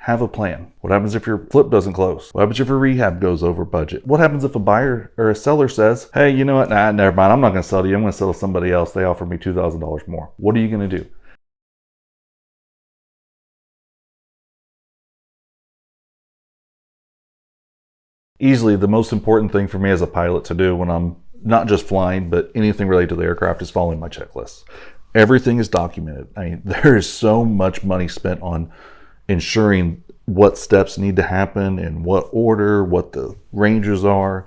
Have a plan. What happens if your flip doesn't close? What happens if your rehab goes over budget? What happens if a buyer or a seller says, hey, you know what? Nah, never mind. I'm not going to sell to you. I'm going to sell to somebody else. They offer me $2,000 more. What are you going to do? Easily the most important thing for me as a pilot to do when I'm not just flying, but anything related to the aircraft is following my checklists. Everything is documented. I mean, there is so much money spent on ensuring what steps need to happen, in what order, what the ranges are.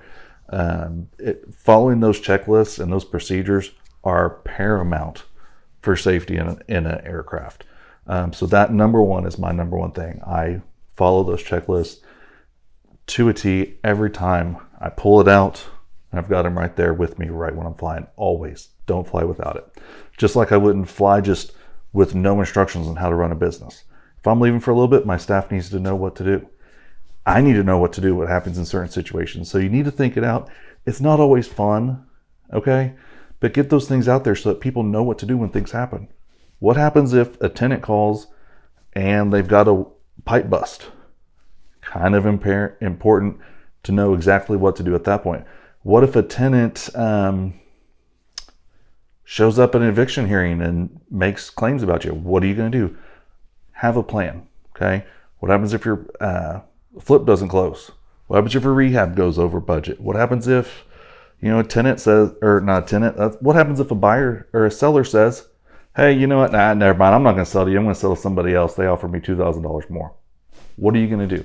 Following those checklists and those procedures are paramount for safety in an aircraft. So that number one is my number one thing. I follow those checklists to a T every time. I pull it out and I've got them right there with me right when I'm flying. Always. Don't fly without it. Just like I wouldn't fly just with no instructions on how to run a business. If I'm leaving for a little bit, my staff needs to know what to do. I need to know what to do, what happens in certain situations. So you need to think it out. It's not always fun, okay? But get those things out there so that people know what to do when things happen. What happens if a tenant calls and they've got a pipe bust? Kind of important to know exactly what to do at that point. What if a tenant shows up at an eviction hearing and makes claims about you? What are you going to do? Have a plan, okay? What happens if your flip doesn't close? What happens if your rehab goes over budget? What happens if, a tenant says, or not a tenant, what happens if a buyer or a seller says, hey, you know what, nah, never mind, I'm not going to sell to you. I'm going to sell to somebody else. They offer me $2,000 more. What are you going to do?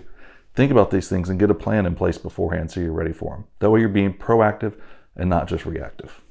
Think about these things and get a plan in place beforehand so you're ready for them. That way you're being proactive and not just reactive.